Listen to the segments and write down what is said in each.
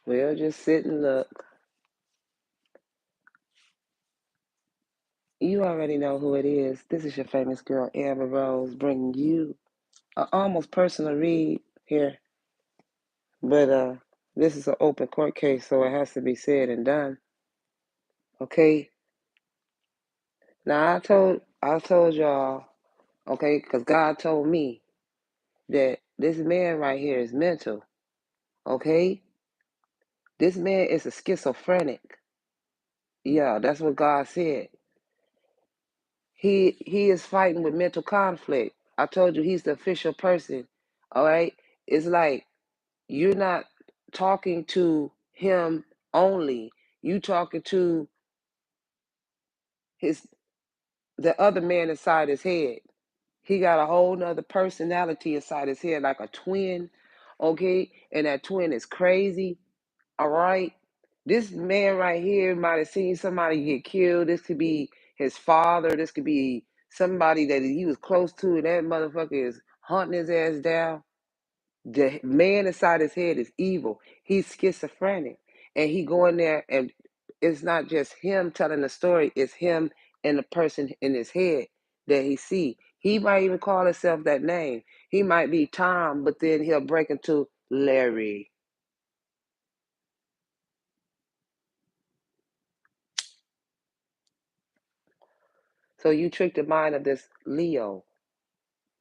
Well, just sit and look. You already know who it is. This is your famous girl, Amber Rose, bringing you an almost personal read here. But this is an open court case, so it has to be said and done. Okay. Now I told y'all, okay, because God told me that this man right here is mental. Okay? This man is a schizophrenic. Yeah, that's what God said. He is fighting with mental conflict. I told you he's the official person. All right? It's like you're not talking to him only. You talking to his the other man inside his head. He got a whole nother personality inside his head, like a twin. Okay? And that twin is crazy. All right? This man right here might have seen somebody get killed. This could be his father. This could be somebody that he was close to, and that motherfucker is hunting his ass down. The man inside his head is evil. He's schizophrenic. And he go in there and it's not just him telling the story, it's him and the person in his head that he see. He might even call himself that name. He might be Tom, but then he'll break into Larry. So you trick the mind of this Leo,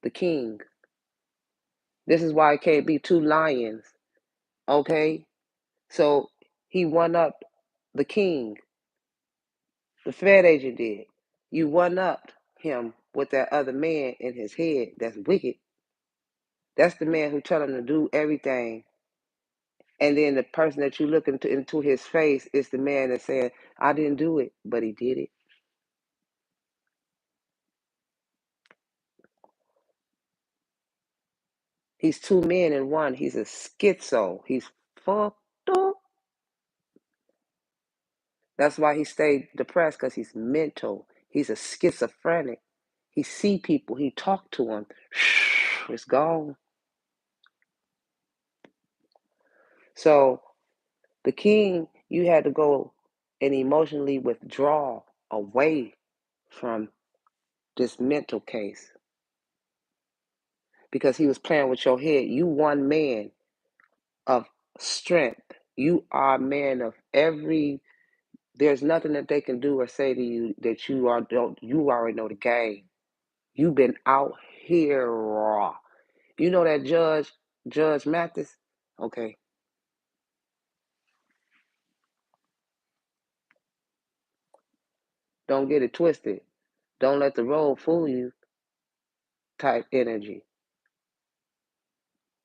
the king. This is why it can't be two lions. Okay? So he one up the king. The Fed agent did. You one upped him with that other man in his head that's wicked. That's the man who tell him to do everything. And then the person that you look into his face is the man that said, I didn't do it, but he did it. He's two men in one. He's a schizo. He's fucked up. That's why he stayed depressed, because he's mental. He's a schizophrenic. He see people. He talk to them. It's gone. So the king, you had to go and emotionally withdraw away from this mental case because he was playing with your head. You one man of strength. You are a man of every. There's nothing that they can do or say to you that you are don't. You already know the game. You've been out here raw. You know that Judge Mathis. Okay, don't get it twisted. Don't let the road fool you. Type energy.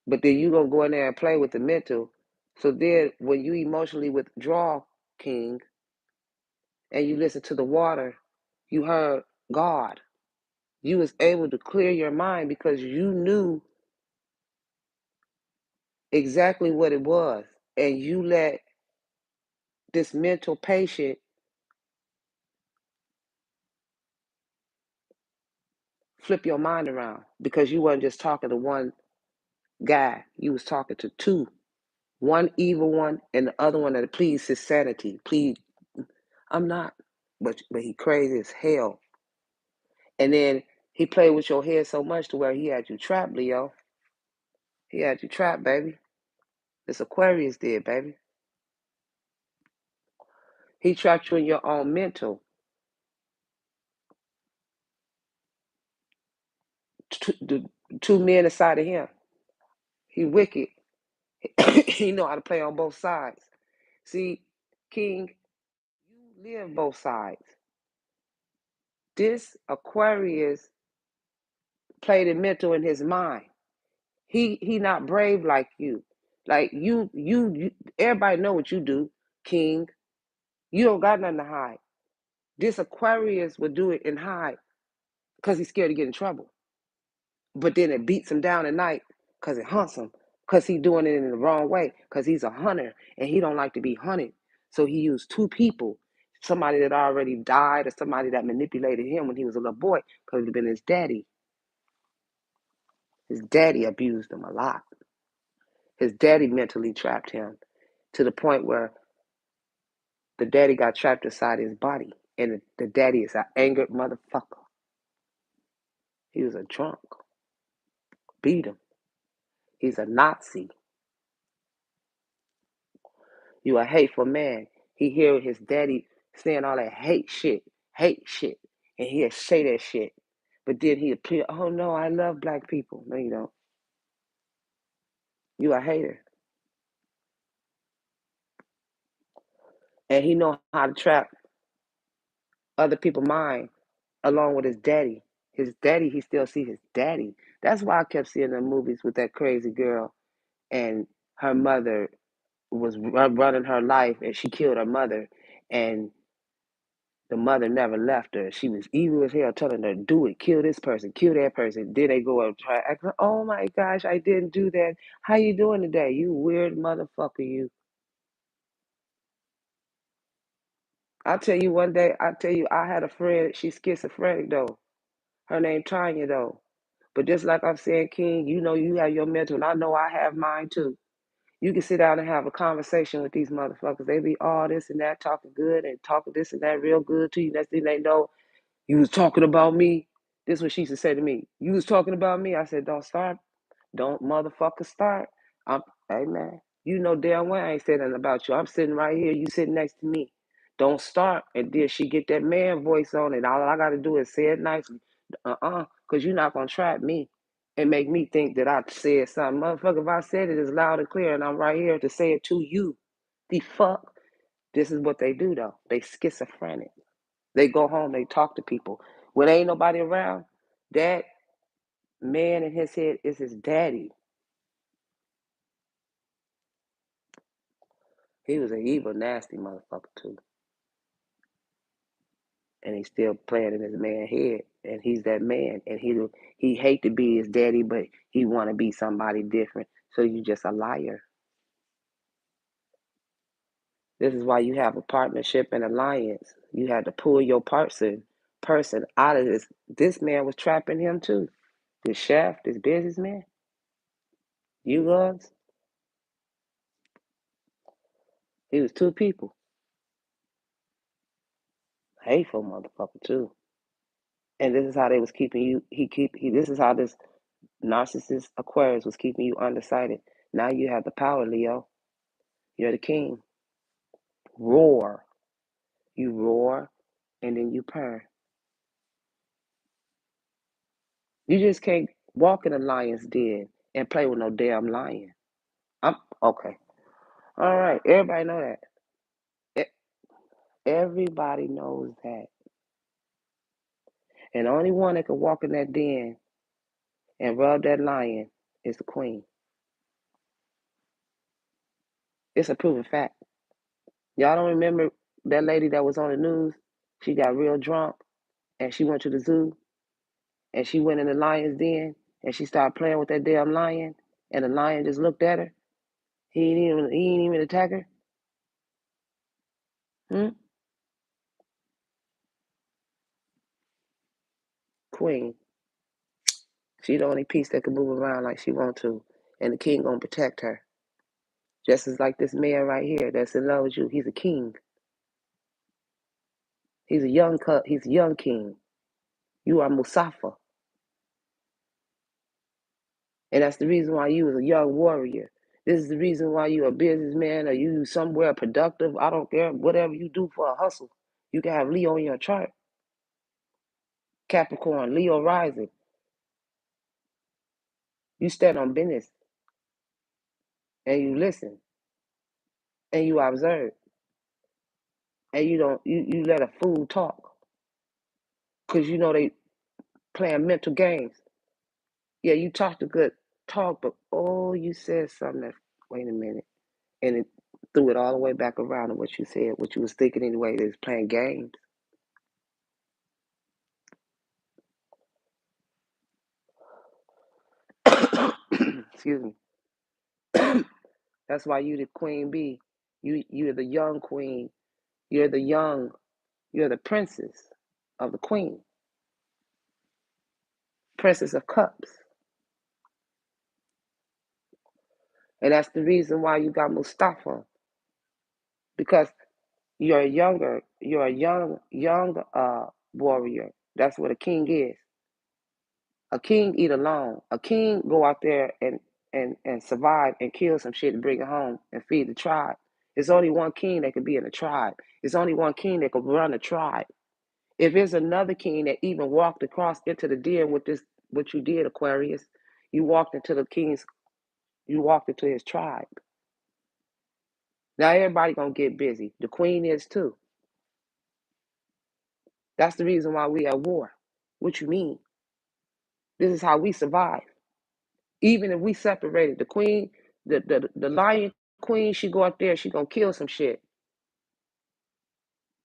But then you gonna go in there and play with the mental. So then when you emotionally withdraw, King, and you listen to the water, you heard God. You was able to clear your mind because you knew exactly what it was. And you let this mental patient flip your mind around because you wasn't just talking to one guy. You was talking to two. One evil one and the other one that pleads his sanity. Please, I'm not. But he crazy as hell. And then he played with your head so much to where he had you trapped, Leo. He had you trapped, baby. This Aquarius did, baby. He trapped you in your own mental. The two men inside of him. He wicked. He know how to play on both sides. See, King, you live both sides. This Aquarius played it mental in his mind. He not brave like you. Like you everybody know what you do, King. You don't got nothing to hide. This Aquarius would do it and hide because he's scared to get in trouble. But then it beats him down at night because it hunts him. Because he's doing it in the wrong way. Because he's a hunter and he don't like to be hunted. So he used two people. Somebody that already died or somebody that manipulated him when he was a little boy. Because it had been his daddy. His daddy abused him a lot. His daddy mentally trapped him to the point where the daddy got trapped inside his body. And the daddy is an angered motherfucker. He was a drunk. Beat him. He's a Nazi. You a hateful man. He hear his daddy saying all that hate shit. And he'll say that shit. But then he appear, oh no, I love black people. No, you don't. You a hater. And he know how to trap other people's mind along with his daddy. His daddy, he still see his daddy. That's why I kept seeing the movies with that crazy girl and her mother was running her life and she killed her mother and the mother never left her. She was evil as hell telling her, do it, kill this person, kill that person. Then they go and try act like, oh my gosh, I didn't do that. How you doing today? You weird motherfucker, you. I tell you one day, I had a friend, she's schizophrenic though. Her name Tanya though. But just like I'm saying, King, you know you have your mental, and I know I have mine too. You can sit down and have a conversation with these motherfuckers. They be all this and that, talking good and talking this and that real good to you. Next thing they know, you was talking about me. This is what she used to say to me. You was talking about me. I said, don't start. Don't motherfucker start. Hey man, you know damn well I ain't saying nothing about you. I'm sitting right here. You sitting next to me. Don't start. And then she get that man voice on it. All I got to do is say it nicely. Because you're not going to trap me and make me think that I said something. Motherfucker, if I said it as loud and clear and I'm right here to say it to you, the fuck? This is what they do though. They schizophrenic. They go home, they talk to people. When ain't nobody around, that man in his head is his daddy. He was an evil, nasty motherfucker too. And he's still playing in his man head. And he's that man. And he hate to be his daddy, but he want to be somebody different. So you just a liar. This is why you have a partnership and alliance. You had to pull your person out of this. This man was trapping him too. This chef, this businessman, you guys. He was two people. Hateful motherfucker too. And this is how they was keeping you. This is how this narcissist Aquarius was keeping you undecided. Now you have the power, Leo. You're the king. Roar. You roar, and then you purr. You just can't walk in a lion's den and play with no damn lion. I'm okay. All right. Everybody know that. Everybody knows that. And the only one that can walk in that den and rub that lion is the queen. It's a proven fact. Y'all don't remember that lady that was on the news? She got real drunk and she went to the zoo and she went in the lion's den and she started playing with that damn lion and the lion just looked at her. He ain't even attack her. Hmm? Queen. She the only piece that can move around like she want to. And the king gonna protect her. Just as like this man right here that's in love with you. He's a king. He's a young king. You are Musafa. And that's the reason why you was a young warrior. This is the reason why you a businessman or you somewhere productive. I don't care. Whatever you do for a hustle. You can have Leo in your chart. Capricorn, Leo rising. You stand on business and you listen and you observe and you don't you let a fool talk because you know they playing mental games. Yeah, you talked a good talk, but oh, you said something that wait a minute, and it threw it all the way back around to what you said, what you was thinking anyway. They was playing games. Excuse me. That's why you the queen bee. You're the young queen. You're the young. You're the princess of the queen, princess of cups, and that's the reason why you got Mustafa. because you're a young warrior. That's what a king is. A king eat alone. A king go out there and survive and kill some shit and bring it home and feed the tribe. There's only one king that could be in a tribe. There's only one king that could run a tribe. If there's another king that even walked across into the den with this, what you did, Aquarius, you walked into the king's, you walked into his tribe. Now everybody gonna get busy. The queen is too. That's the reason why we at war. What you mean? This is how we survive. Even if we separated, the queen, the lion queen, she go out there, she gonna kill some shit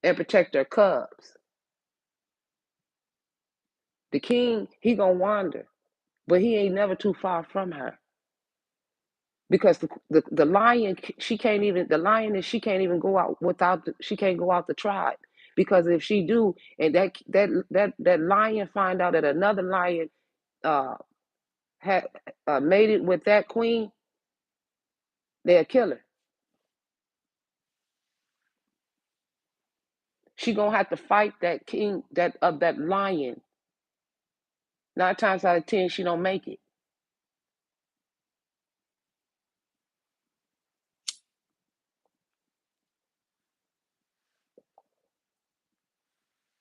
and protect her cubs. The king, he gonna wander, but he ain't never too far from her. Because the lion, she can't even, the lioness, she can't even go out without she can't go out the tribe. Because if she do, and that lion find out that another lion uh had made it with that queen, they'll kill her. She gonna have to fight that king, that lion. 9 times out of 10, she don't make it.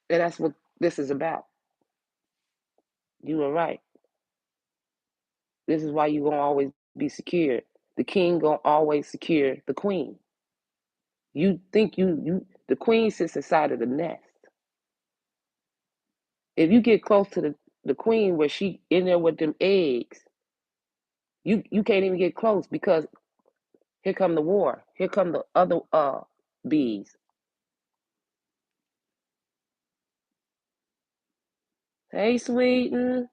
And that's what this is about. You were right. This is why you gonna always be secure. The king gonna always secure the queen. You think the queen sits inside of the nest. If you get close to the queen where she in there with them eggs, you can't even get close because here come the war. Here come the other bees. Hey, sweetin'.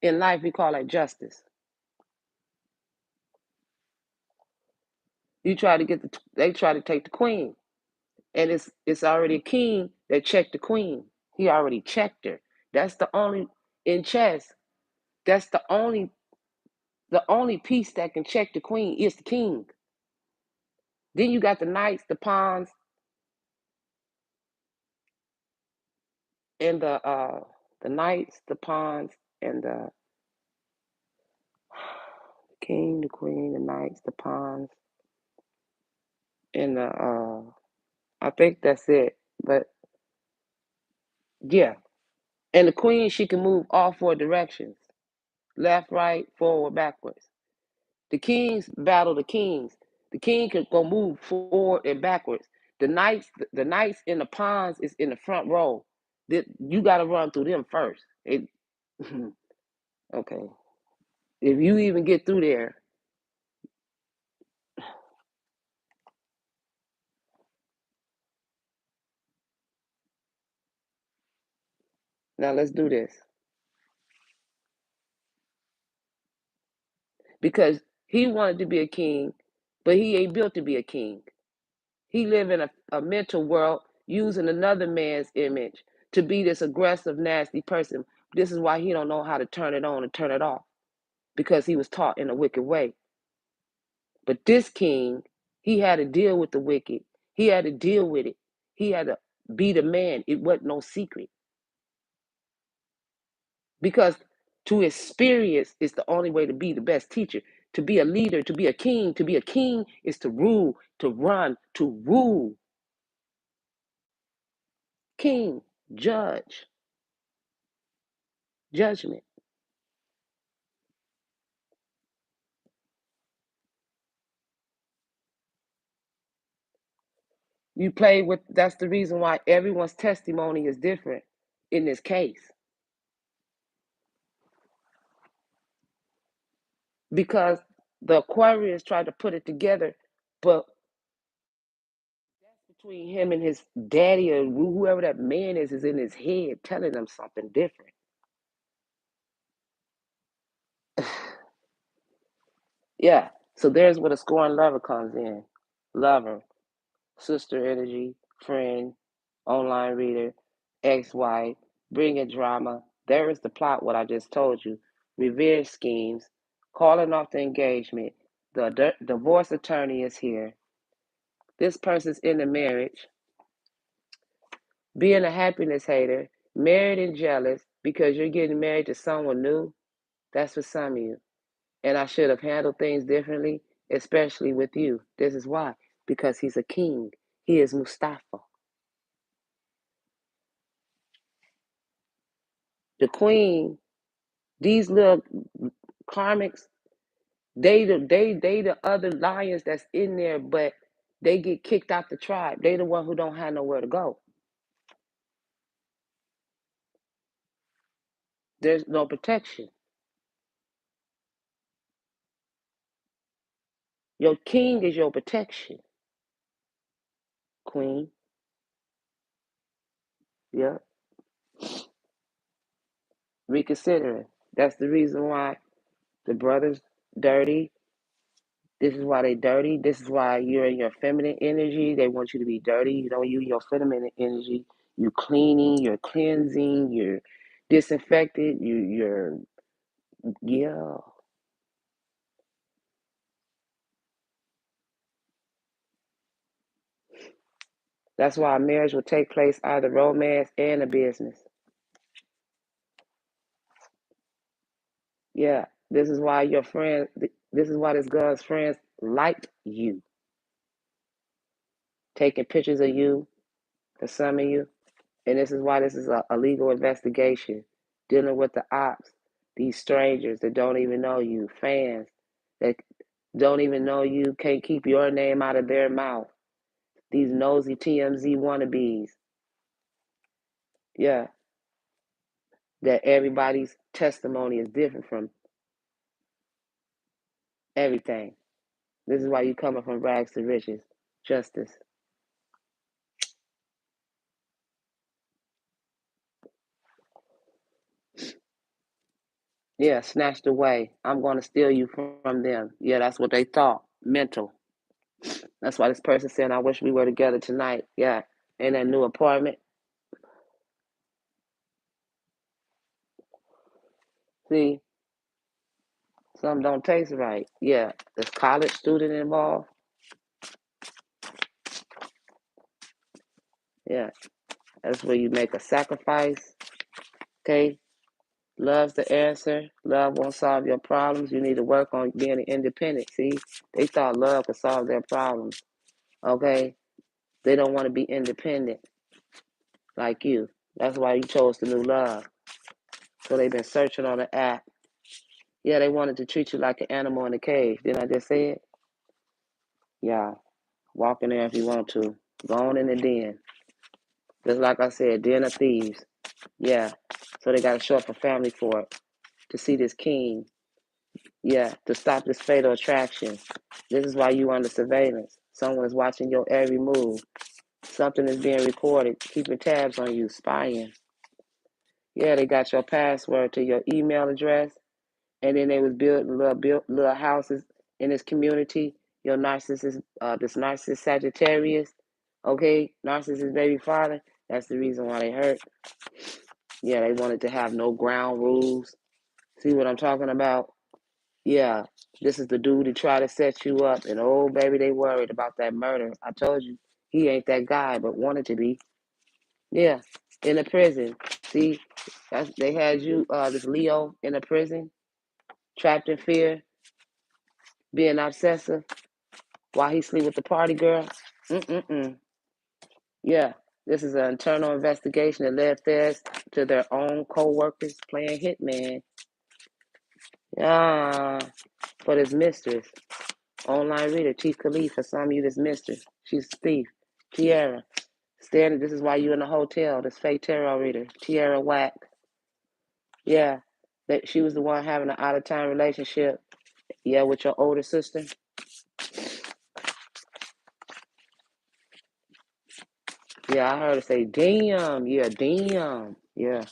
In life, we call that justice. You try to get they try to take the queen, and it's already a king that checked the queen. He already checked her. That's the only in chess. That's the only piece that can check the queen is the king. Then you got the knights, the pawns, and the knights, the pawns, and the king, the queen, the knights, the pawns, and the I think that's it. But yeah, and the queen, she can move all 4 directions: left, right, forward, backwards. The kings battle the kings. The king can go move forward and backwards. The knights in the pawns is in the front row. You got to run through them first. Okay. If you even get through there, now let's do this. Because he wanted to be a king, but he ain't built to be a king. He live in a mental world using another man's image to be this aggressive, nasty person. This is why he don't know how to turn it on and turn it off, because he was taught in a wicked way. But this king, he had to deal with the wicked. He had to deal with it. He had to be the man. It wasn't no secret. Because to experience is the only way to be the best teacher. To be a leader, to be a king is to rule, to run, to rule. King, judge, judgment. You play with, that's the reason why everyone's testimony is different in this case. Because the Aquarius tried to put it together, but that's between him and his daddy or whoever that man is in his head telling him something different. Yeah. So there's where the scorned lover comes in. Lover, sister energy, friend, online reader, ex-wife, bringing drama. There is the plot, what I just told you. Revenge schemes, calling off the engagement. The divorce attorney is here. This person's in the marriage, being a happiness hater, married and jealous because you're getting married to someone new. That's for some of you. And I should have handled things differently, especially with you. This is why. Because he's a king. He is Mustafa. The queen, these little karmics, they the other lions that's in there, but they get kicked out the tribe. They the one who don't have nowhere to go. There's no protection. Your king is your protection, queen. Yep. Reconsidering. That's the reason why the brothers dirty. This is why they dirty. This is why you're in your feminine energy. They want you to be dirty. You don't use your feminine energy. You're cleaning, you're cleansing, you're disinfected, you're yeah. That's why a marriage will take place either romance and a business. Yeah. This is why your friend this is why this girl's friends liked you. Taking pictures of you for some of you. And this is why this is a legal investigation, dealing with the ops, these strangers that don't even know you, fans that don't even know you, can't keep your name out of their mouth, these nosy TMZ wannabes. Yeah, that everybody's testimony is different from everything. This is why you coming from rags to riches. Justice. Yeah, snatched away. I'm going to steal you from them. Yeah, that's what they thought. Mental. That's why this person said, I wish we were together tonight. Yeah, in that new apartment. See, something don't taste right. Yeah, there's college student involved. Yeah, that's where you make a sacrifice. Okay, love's the answer. Love won't solve your problems. You need to work on being independent. See, they thought love could solve their problems. Okay, they don't want to be independent like you. That's why you chose the new love. So they've been searching on the app. Yeah, they wanted to treat you like an animal in a cage. Didn't I just say it? Yeah, walk in there if you want to. Go on in the den. Just like I said, den of thieves. Yeah. So they got to show up a family for it to see this king. Yeah. To stop this fatal attraction. This is why you under surveillance. Someone is watching your every move. Something is being recorded, keeping tabs on you, spying. Yeah, they got your password to your email address, and then they was building little houses in this community. Your narcissist, this narcissist Sagittarius, okay, narcissist baby father. That's the reason why they hurt. Yeah, they wanted to have no ground rules. See what I'm talking about? Yeah, this is the dude who tried to set you up, and oh baby, they worried about that murder. I told you he ain't that guy, but wanted to be. Yeah, in a prison. See, they had you, this Leo, in a prison, trapped in fear, being obsessive while he sleep with the party girl. Mm-mm-mm. Yeah, this is an internal investigation that led feds to their own co-workers playing hitman. Yeah, for this mistress. Online reader, Chief Khalif, for some of you, this mistress. She's a thief. Tiara. Standard, this is why you in the hotel, this fake tarot reader. Tiara Whack. Yeah, that she was the one having an out-of-time relationship. Yeah, with your older sister. Yeah, I heard her say, damn. Yeah, damn. Yeah.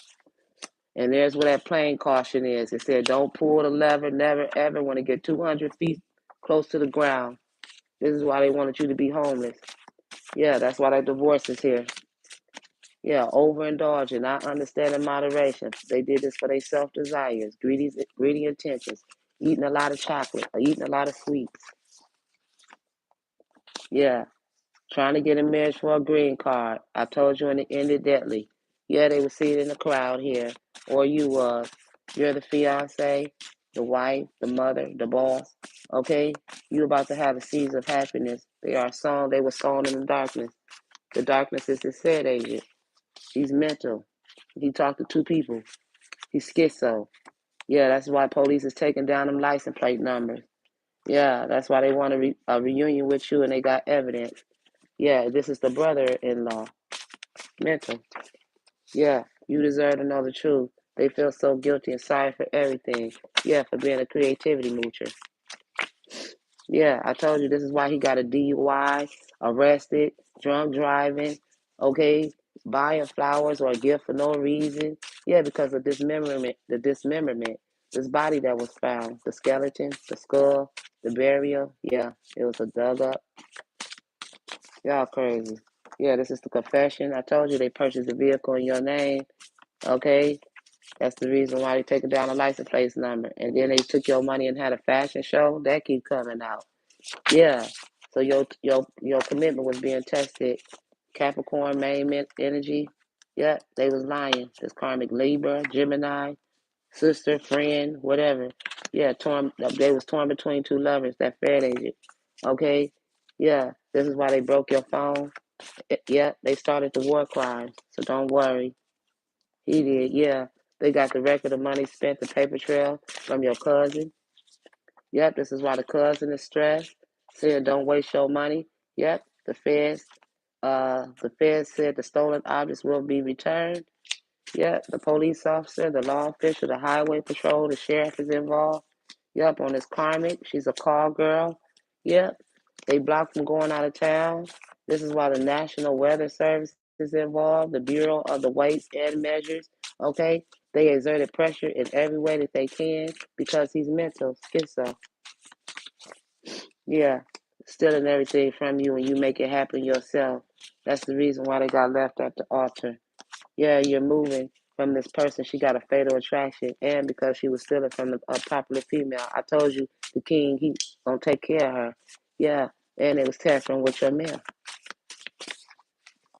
And there's where that plane caution is. It said, don't pull the lever, never, ever want to get 200 feet close to the ground. This is why they wanted you to be homeless. Yeah, that's why that divorce is here. Yeah, overindulging, not understanding moderation. They did this for their self desires, greedy intentions. eating a lot of chocolate, or eating a lot of sweets. Yeah, trying to get a marriage for a green card. I told you, and it ended deadly. Yeah, they were seeing in the crowd here, or you was. You're the fiance, the wife, the mother, the boss. Okay, you about to have a season of happiness. They were sown in the darkness. The darkness is his head agent. He's mental. He talked to two people. He's schizo. Yeah, that's why police is taking down them license plate numbers. Yeah, that's why they want a reunion with you, and they got evidence. Yeah, this is the brother-in-law. Mental. Yeah, you deserve to know the truth. They feel so guilty and sorry for everything. Yeah, for being a creativity moocher. Yeah, I told you this is why he got a DUI, arrested, drunk driving, okay, buying flowers or a gift for no reason. Yeah, because of dismemberment, this body that was found, the skeleton, the skull, the burial. Yeah, it was a dug up. Y'all crazy. Yeah, this is the confession. I told you they purchased the vehicle in your name, okay? That's the reason why they taking down a license plate number. And then they took your money and had a fashion show. That keep coming out. Yeah. So your commitment was being tested. Capricorn, main energy. Yeah, they was lying. This karmic Libra, Gemini, sister, friend, whatever. Yeah, they was torn between two lovers, that Fed agent. Okay? Yeah, this is why they broke your phone. Yeah, they started the war crimes. So don't worry. He did, yeah. They got the record of money spent, the paper trail from your cousin. Yep, this is why the cousin is stressed, saying don't waste your money. Yep, the feds said the stolen objects will be returned. Yep, the police officer, the law official, the highway patrol, the sheriff is involved. Yep, on this karmic, she's a call girl. Yep, they blocked from going out of town. This is why the National Weather Service is involved, the Bureau of the Weights and Measures. Okay, they exerted pressure in every way that they can because he's mental, schizo. Yeah, stealing everything from you and you make it happen yourself. That's the reason why they got left at the altar. Yeah, you're moving from this person. She got a fatal attraction, and because she was stealing from a popular female, I told you the king, he gonna take care of her. Yeah, and it was tampering with your man.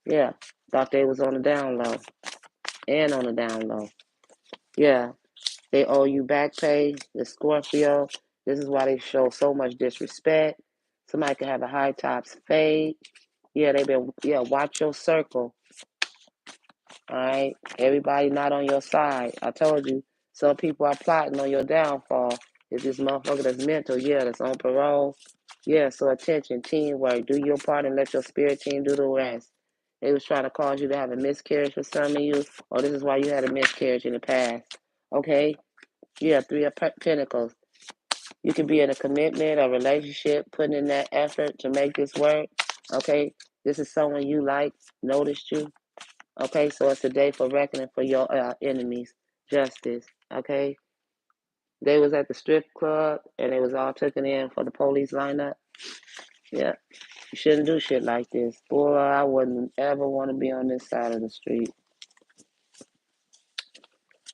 Yeah, thought they was on the down low and on the down low. Yeah, they owe you back pay. The Scorpio. This is why they show so much disrespect. Somebody could have a high tops fade. Watch your circle. All right. Everybody not on your side. I told you, some people are plotting on your downfall. Is this motherfucker that's mental? Yeah, that's on parole. Yeah, so attention, teamwork. Do your part and let your spirit team do the rest. They was trying to cause you to have a miscarriage for some of you, or this is why you had a miscarriage in the past. Okay? Yeah, Three of Pentacles. You can be in a commitment, a relationship, putting in that effort to make this work. Okay? This is someone you like, noticed you. Okay, so it's a day for reckoning for your enemies, justice. Okay, they was at the strip club and they was all taken in for the police lineup. Yeah, you shouldn't do shit like this, boy. I wouldn't ever want to be on this side of the street.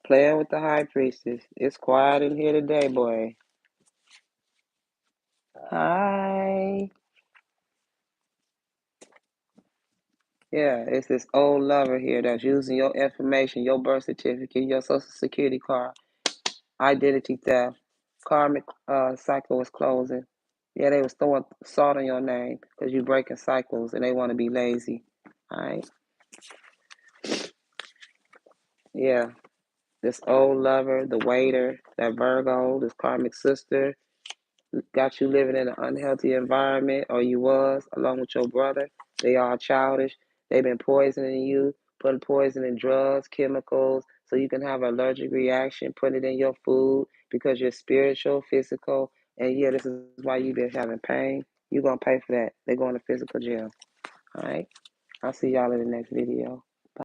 Playing with the high priestess. It's quiet in here today, boy. Hi. Yeah, it's this old lover here that's using your information, your birth certificate, your social security card. Identity theft, karmic cycle is closing. Yeah, they was throwing salt on your name because you breaking cycles and they want to be lazy. All right. Yeah, this old lover, the waiter, that Virgo, this karmic sister, got you living in an unhealthy environment, or you was, along with your brother. They all childish. They've been poisoning you, putting poison in drugs, chemicals, so you can have an allergic reaction, putting it in your food because you're spiritual, physical, and yeah, this is why you've been having pain. You're going to pay for that. They're going to physical jail. All right? I'll see y'all in the next video.